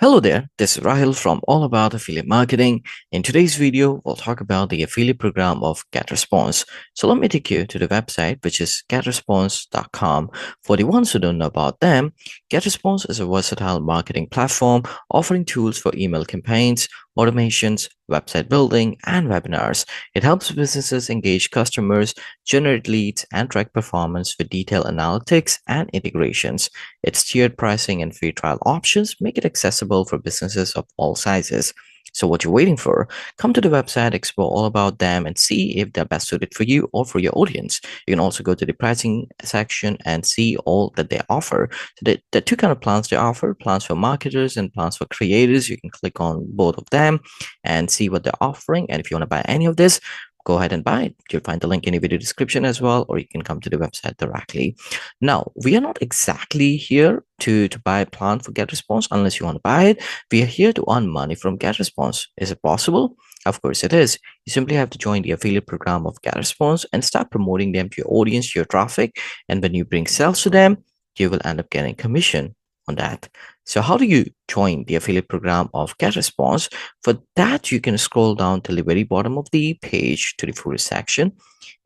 Hello there, this is Rahil from All About Affiliate Marketing. In today's video, we'll talk about the affiliate program of GetResponse. So let me take you to the website, which is getresponse.com. For the ones who don't know about them, GetResponse is a versatile marketing platform offering tools for email campaigns, automations, website building, and webinars. It helps businesses engage customers, generate leads, and track performance with detailed analytics and integrations. Its tiered pricing and free trial options make it accessible for businesses of all sizes. So what you're waiting for? Come to the website, explore all about them, and see if they're best suited for you or for your audience. You can also go to the pricing section and see all that they offer. So the two kind of plans they offer, plans for marketers and plans for creators. You can click on both of them and see what they're offering. And if you want to buy any of this, go ahead and buy it. You'll find the link in the video description as well, or you can come to the website directly. Now, we are not exactly here to buy a plan for GetResponse unless you want to buy it. We are here to earn money from GetResponse. Is it possible? Of course it is. You simply have to join the affiliate program of GetResponse and start promoting them to your audience, to your traffic. And when you bring sales to them, you will end up getting commission on that. So how do you join the affiliate program of GetResponse? For that, you can scroll down to the very bottom of the page to the full section.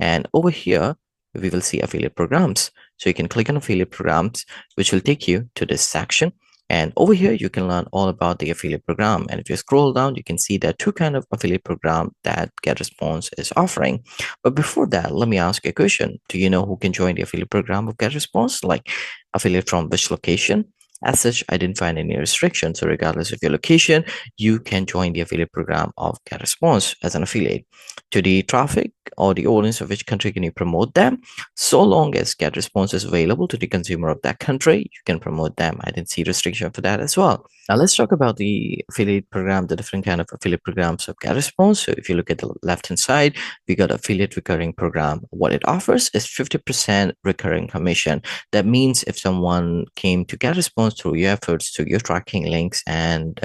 And over here, we will see affiliate programs. So you can click on affiliate programs, which will take you to this section. And over here, you can learn all about the affiliate program. And if you scroll down, you can see there are two kind of affiliate program that GetResponse is offering. But before that, let me ask you a question. Do you know who can join the affiliate program of GetResponse? Like affiliate from which location? As such, I didn't find any restrictions. So regardless of your location, you can join the affiliate program of GetResponse as an affiliate. To the traffic or the audience of which country can you promote them? So long as GetResponse is available to the consumer of that country, you can promote them. I didn't see restriction for that as well. Now let's talk about the affiliate program, the different kind of affiliate programs of GetResponse. So if you look at the left-hand side, we got affiliate recurring program. What it offers is 50% recurring commission. That means if someone came to GetResponse through your efforts, through your tracking links, and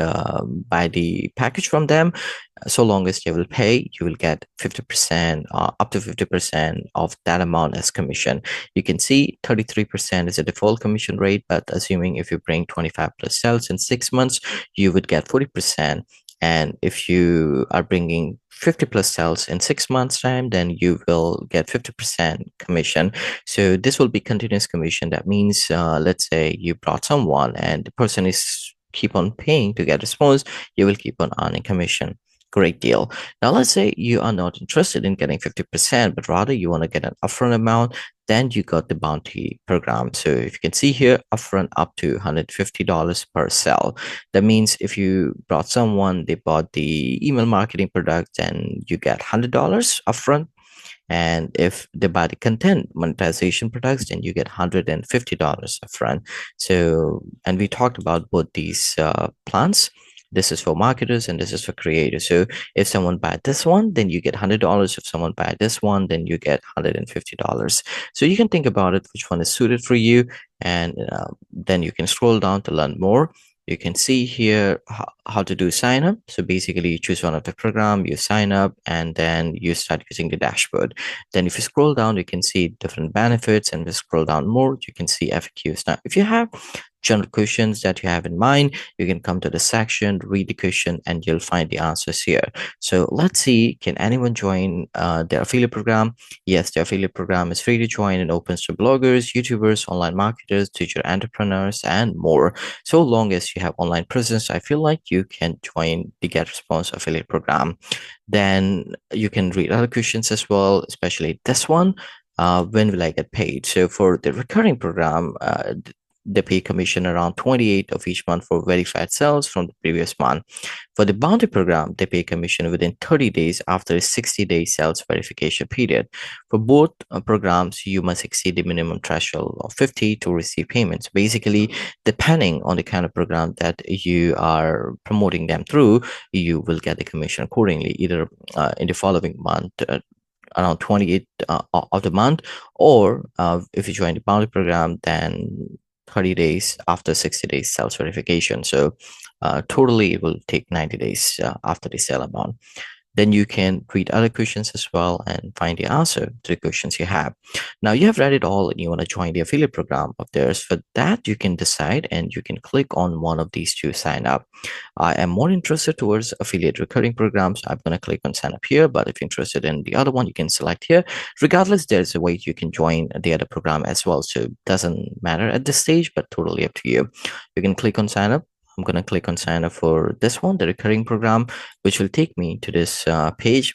buy the package from them, so long as they will pay, you will get 50%, up to 50% of that amount as commission. You can see 33% is a default commission rate, but assuming if you bring 25 plus sales in 6 months, you would get 40%. And if you are bringing 50 plus sales in 6 months time, then you will get 50% commission. So this will be continuous commission. That means, let's say you brought someone and the person is keep on paying to GetResponse, you will keep on earning commission. Great deal. Now, let's say you are not interested in getting 50%, but rather you want to get an upfront amount, then you got the bounty program. So if you can see here, upfront up to $150 per sale. That means if you brought someone, they bought the email marketing product, then you get $100 upfront. And if they buy the content monetization products, then you get $150 upfront. So, and we talked about both these plans. This is for marketers and this is for creators. So if someone buy this one, then you get $100. If someone buy this one, then you get $150. So you can think about it, which one is suited for you. And then you can scroll down to learn more. You can see here how to do sign up. So basically you choose one of the program, you sign up, and then you start using the dashboard. Then if you scroll down, you can see different benefits, and if you scroll down more, you can see FAQs. Now, if you have general questions that you have in mind, you can come to the section, read the question, and you'll find the answers here. So let's see, can anyone join their affiliate program? Yes, the affiliate program is free to join and opens to bloggers, YouTubers, online marketers, digital entrepreneurs, and more. So long as you have online presence, I feel like you can join the GetResponse affiliate program. Then you can read other questions as well, especially this one. When will I get paid? So for the recurring program, they pay commission around 28 of each month for verified sales from the previous month. For the bounty program, they pay commission within 30 days after a 60-day sales verification period. For both programs, you must exceed the minimum threshold of 50 to receive payments. Basically, depending on the kind of program that you are promoting them through, you will get the commission accordingly, either in the following month, around 28 of the month, or if you join the bounty program, then 30 days after 60 days sales verification. So totally it will take 90 days after the sale amount. Then you can read other questions as well and find the answer to the questions you have. Now you have read it all and you want to join the affiliate program of theirs. For that, you can decide and you can click on one of these to sign up. I am more interested towards affiliate recurring programs. I'm going to click on sign up here, but if you're interested in the other one, you can select here. Regardless, there's a way you can join the other program as well. So it doesn't matter at this stage, but totally up to you. You can click on sign up. I'm going to click on sign up for this one, the recurring program, which will take me to this page.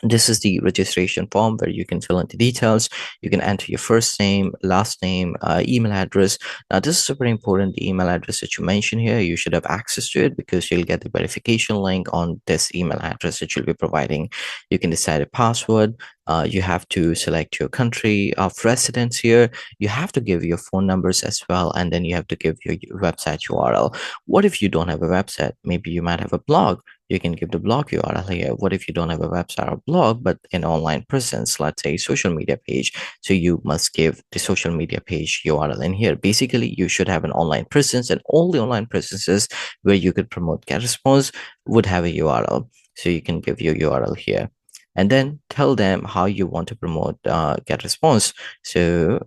This is the registration form where you can fill in the details. You can enter your first name, last name, email address. Now, this is super important. The email address that you mention here, you should have access to it because you'll get the verification link on this email address that you'll be providing. You can decide a password. You have to select your country of residence here. You have to give your phone numbers as well, and then you have to give your website URL. What if you don't have a website? Maybe you might have a blog. You can give the blog URL here. What if you don't have a website or blog, but an online presence, let's say social media page? So you must give the social media page URL in here. Basically, you should have an online presence, and all the online presences where you could promote GetResponse would have a URL. So you can give your URL here and then tell them how you want to promote GetResponse. So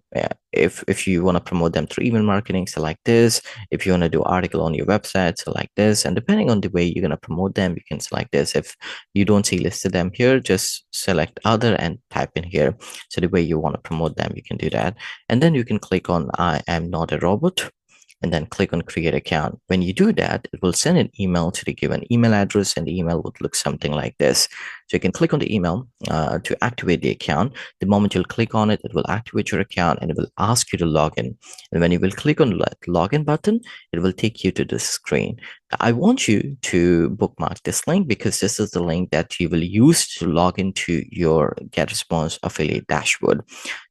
if you want to promote them through email marketing, select this. If you want to do article on your website, select this. And depending on the way you're going to promote them, you can select this. If you don't see listed them here, just select other and type in here. So the way you want to promote them, you can do that. And then you can click on I am not a robot, and then click on create account. When you do that, it will send an email to the given email address, and the email would look something like this. So you can click on the email to activate the account. The moment you'll click on it, it will activate your account and it will ask you to log in. And when you will click on the login button, it will take you to this screen. I want you to bookmark this link because this is the link that you will use to log into your GetResponse affiliate dashboard.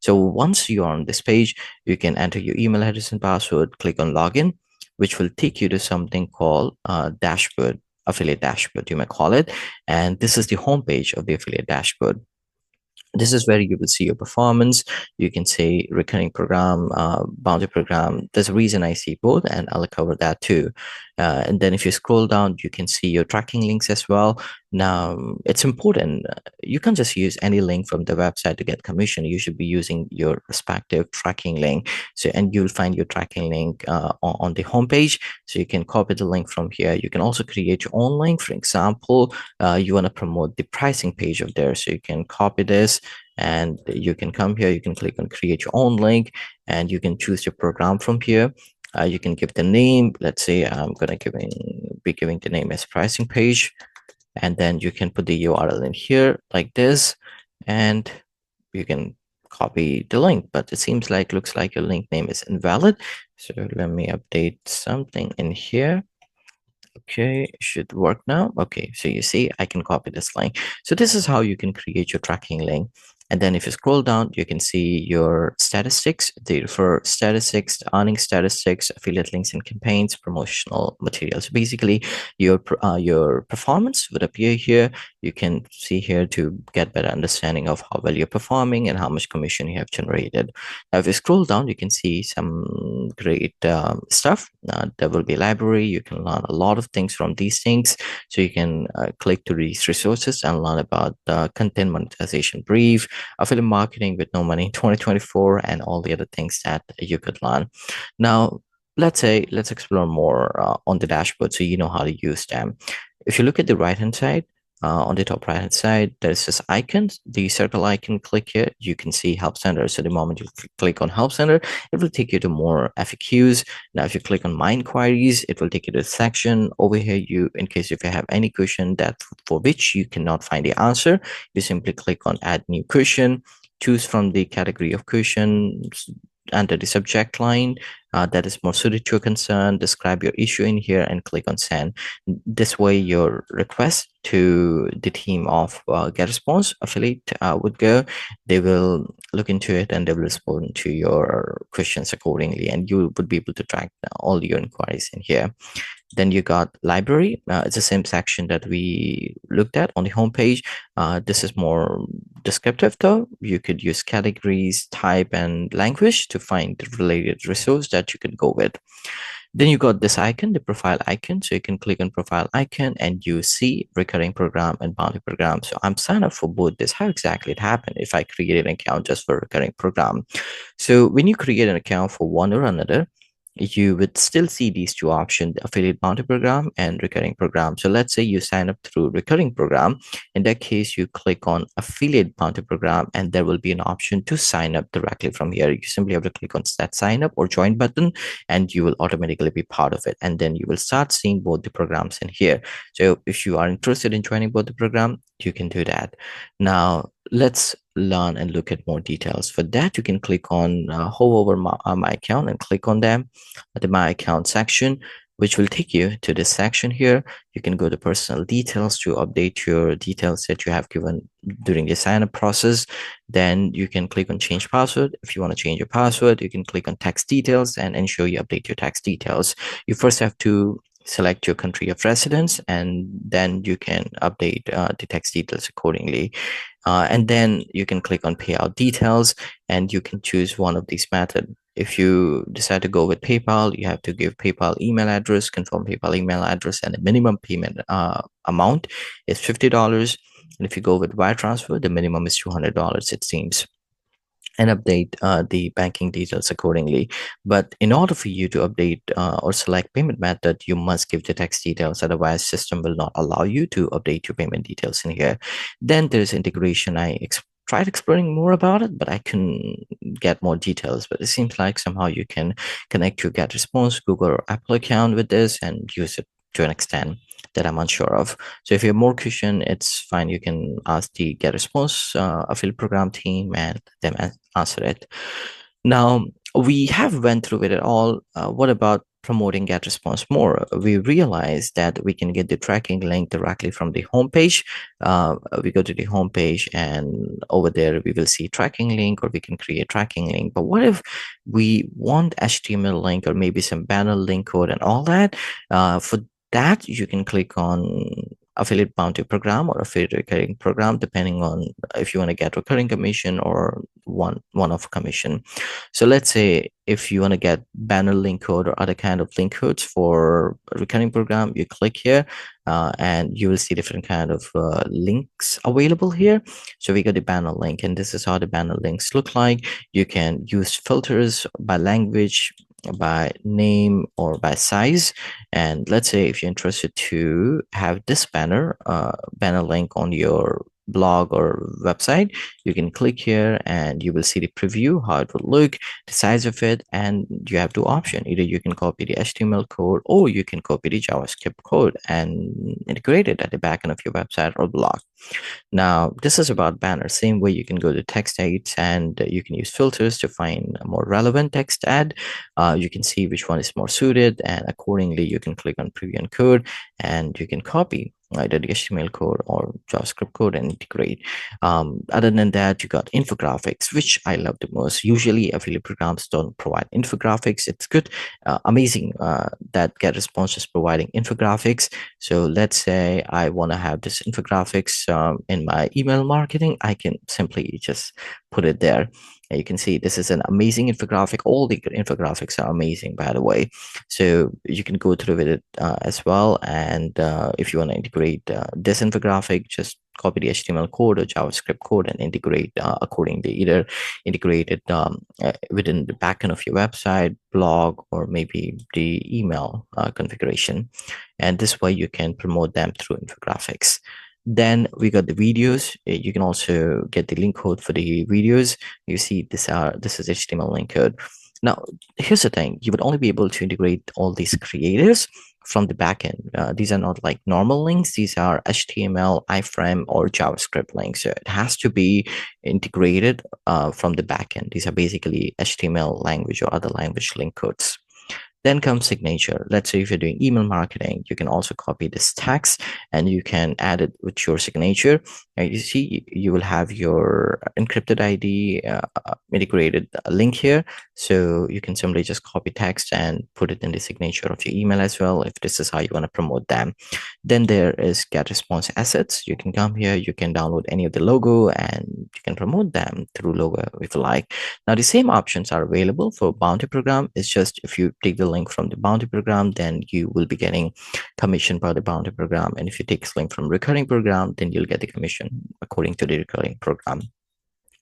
So once you're on this page, you can enter your email address and password, click on login, which will take you to something called dashboard, affiliate dashboard, you may call it. And this is the homepage of the affiliate dashboard. This is where you will see your performance. You can say recurring program, boundary program. There's a reason I see both, and I'll cover that too. And then if you scroll down, you can see your tracking links as well. Now, it's important. You can't just use any link from the website to get commission. You should be using your respective tracking link. So, and you'll find your tracking link on the homepage. So you can copy the link from here. You can also create your own link. For example, you want to promote the pricing page of there. So you can copy this and you can come here. You can click on create your own link and you can choose your program from here. You can give the name. Let's say I'm going to be giving the name as pricing page. And then you can put the URL in here like this. And you can copy the link, but it seems like looks like your link name is invalid. So let me update something in here. Okay, it should work now. Okay, so you see, I can copy this link. So this is how you can create your tracking link. And then if you scroll down, you can see your statistics, the refer statistics, earning statistics, affiliate links and campaigns, promotional materials. Basically, your performance would appear here. You can see here to get better understanding of how well you're performing and how much commission you have generated. Now, if you scroll down, you can see some great stuff. There will be a library. You can learn a lot of things from these things. So you can click to these resources and learn about the content monetization brief, affiliate marketing with no money in 2024, and all the other things that you could learn. Now, let's explore more on the dashboard so you know how to use them. If you look at the right hand side, on the top right hand side, there's this icon, the circle icon. Click here, you can see help center. So the moment you click on help center, it will take you to more FAQs. Now if you click on my inquiries, it will take you to the section over here. You, in case if you have any question that for which you cannot find the answer, you simply click on add new question, choose from the category of questions, enter the subject line that is more suited to your concern, describe your issue in here, and click on send. This way your request to the team of GetResponse affiliate would go. They will look into it and they will respond to your questions accordingly, and you would be able to track all your inquiries in here. Then you got library. It's the same section that we looked at on the homepage. This is more descriptive though. You could use categories, type, and language to find the related resource that you could go with. Then you got this icon, the profile icon. So you can click on profile icon and you see recurring program and bounty program. So I'm signed up for both this. How exactly it happened if I created an account just for recurring program? So when you create an account for one or another, you would still see these two options, the affiliate bounty program and recurring program. So let's say you sign up through recurring program. In that case, you click on affiliate bounty program and there will be an option to sign up directly from here. You simply have to click on that sign up or join button and you will automatically be part of it. And then you will start seeing both the programs in here. So if you are interested in joining both the program, you can do that. Now, let's learn and look at more details. For that, you can click on hover over my account and click on them at the my account section, which will take you to this section here. You can go to personal details to update your details that you have given during the sign up process. Then you can click on change password. If you want to change your password, you can click on text details and ensure you update your text details. You first have to select your country of residence and then you can update the text details accordingly. And then you can click on payout details and you can choose one of these methods. If you decide to go with PayPal, you have to give PayPal email address, confirm PayPal email address, and the minimum payment amount is $50. And if you go with wire transfer, the minimum is $200, it seems, and update the banking details accordingly. But in order for you to update or select payment method, you must give the text details. Otherwise, system will not allow you to update your payment details in here. Then there's integration. I tried exploring more about it, but I couldn't get more details. But it seems like somehow you can connect your GetResponse, Google or Apple account with this and use it to an extent that I'm unsure of. So if you have more question, it's fine. You can ask the GetResponse affiliate program team and them answer it. Now, we have went through it all. What about promoting GetResponse more? We realized that we can get the tracking link directly from the homepage. We go to the homepage and over there we will see tracking link, or we can create tracking link. But what if we want HTML link or maybe some banner link code and all that? For that, you can click on affiliate bounty program or affiliate recurring program, depending on if you want to get recurring commission or one-off commission. So let's say if you want to get banner link code or other kind of link codes for a recurring program, you click here and you will see different kind of links available here. So we got the banner link, and this is how the banner links look like. You can use filters by language, by name, or by size. And let's say if you're interested to have this banner link on your blog or website, you can click here and you will see the preview, how it will look, the size of it, and you have two options. Either you can copy the HTML code or you can copy the JavaScript code and integrate it at the back end of your website or blog. Now, this is about banners. Same way you can go to text edits and you can use filters to find a more relevant text ad. You can see which one is more suited, and accordingly you can click on preview and code and you can copy either the HTML code or JavaScript code and integrate. Other than that, you got infographics, which I love the most. Usually affiliate programs don't provide infographics. It's good, amazing that GetResponse is providing infographics. So let's say I want to have this infographics in my email marketing. I can simply just put it there. And you can see this is an amazing infographic. All the infographics are amazing, by the way. So you can go through with it as well. And if you want to integrate this infographic, just copy the HTML code or JavaScript code and integrate accordingly. Either integrate it within the backend of your website, blog, or maybe the email configuration. And this way you can promote them through infographics. Then we got the videos. You can also get the link code for the videos. You see this is HTML link code. Now, here's the thing. You would only be able to integrate all these creators from the backend. These are not like normal links. These are HTML, iframe, or JavaScript links. So it has to be integrated from the backend. These are basically HTML language or other language link codes. Then comes signature. Let's say if you're doing email marketing, you can also copy this text and you can add it with your signature. And you see, you will have your encrypted ID integrated link here. So you can simply just copy text and put it in the signature of your email as well, if this is how you want to promote them. Then there is GetResponse assets. You can come here, you can download any of the logo and you can promote them through logo if you like. Now, the same options are available for bounty program. It's just if you take the link from the bounty program, then you will be getting commission per the bounty program. And if you take a link from recurring program, then you'll get the commission according to the recurring program.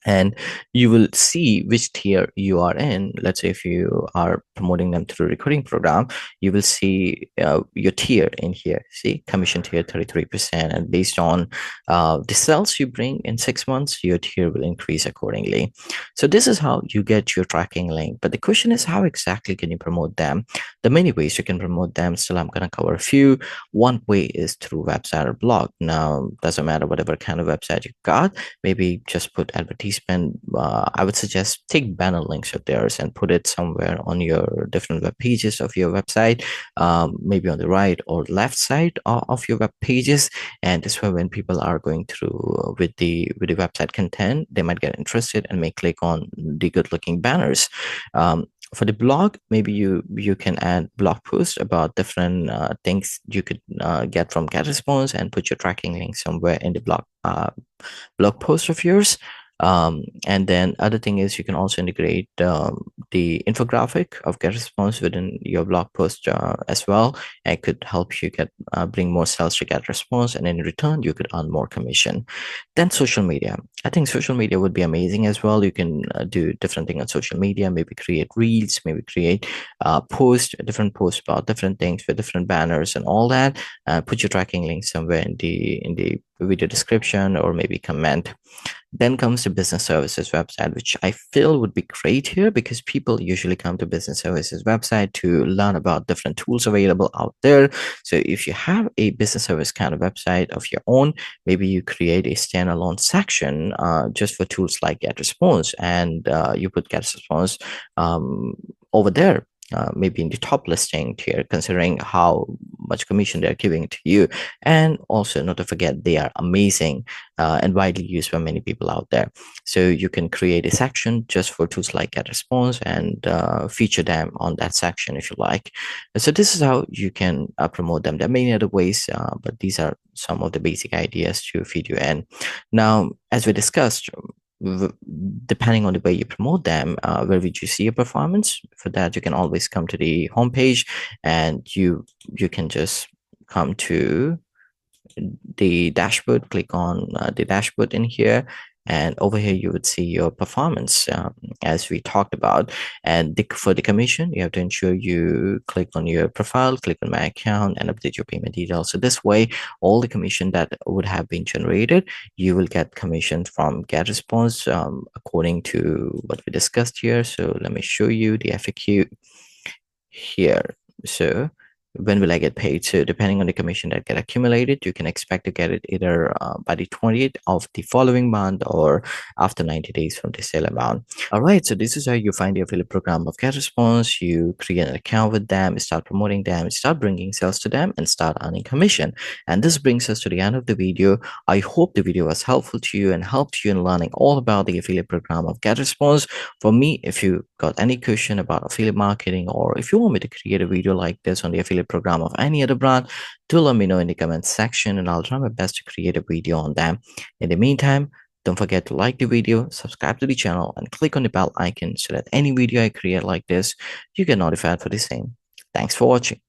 And you will see which tier you are in. Let's say if you are promoting them through a recurring program, you will see your tier in here. See, commission tier 33%, and based on the sales you bring in 6 months, your tier will increase accordingly. So this is how you get your tracking link. But the question is, how exactly can you promote them? The many ways you can promote them. Still, I'm going to cover a few. One way is through website or blog. Now, doesn't matter whatever kind of website you got, maybe just put advertisement. I would suggest take banner links of theirs and put it somewhere on your different web pages of your website, maybe on the right or left side of your web pages. And this way, when people are going through with the website content, they might get interested and may click on the good looking banners. For the blog, maybe you can add blog posts about different things you could get from GetResponse, and put your tracking link somewhere in the blog post of yours. And then other thing is, you can also integrate the infographic of GetResponse within your blog post as well. And it could help you bring more sales to GetResponse, and in return you could earn more commission. Then social media. I think social media would be amazing as well. You can do different things on social media, maybe create reels, maybe create different posts about different things with different banners and all that. Put your tracking link somewhere in the video description, or maybe comment. Then comes the business services website, which I feel would be great here, because people usually come to business services website to learn about different tools available out there. So if you have a business service kind of website of your own, maybe you create a standalone section just for tools like GetResponse, and you put GetResponse over there. Maybe in the top listing tier, considering how much commission they're giving to you. And also, not to forget, they are amazing and widely used by many people out there. So you can create a section just for tools like GetResponse, and feature them on that section if you like. So this is how you can promote them. There are many other ways, but these are some of the basic ideas to feed you in. Now, as we discussed, depending on the way you promote them, where would you see your performance? For that, you can always come to the homepage, and you can just come to the dashboard, click on the dashboard in here, and over here you would see your performance, as we talked about. And for the commission, you have to ensure you click on your profile, click on my account, and update your payment details. So this way, all the commission that would have been generated, you will get commission from GetResponse according to what we discussed here. So let me show you the FAQ here. So when will I get paid? So depending on the commission that get accumulated, you can expect to get it either by the 20th of the following month, or after 90 days from the sale amount. All right, so this is how you find the affiliate program of GetResponse. You create an account with them, start promoting them, start bringing sales to them, and start earning commission. And this brings us to the end of the video. I hope the video was helpful to you and helped you in learning all about the affiliate program of GetResponse. For me, if you got any question about affiliate marketing, or if you want me to create a video like this on the affiliate program of any other brand, do let me know in the comment section, and I'll try my best to create a video on them. In the meantime, don't forget to like the video, subscribe to the channel, and click on the bell icon so that any video I create like this, you get notified for the same. Thanks for watching.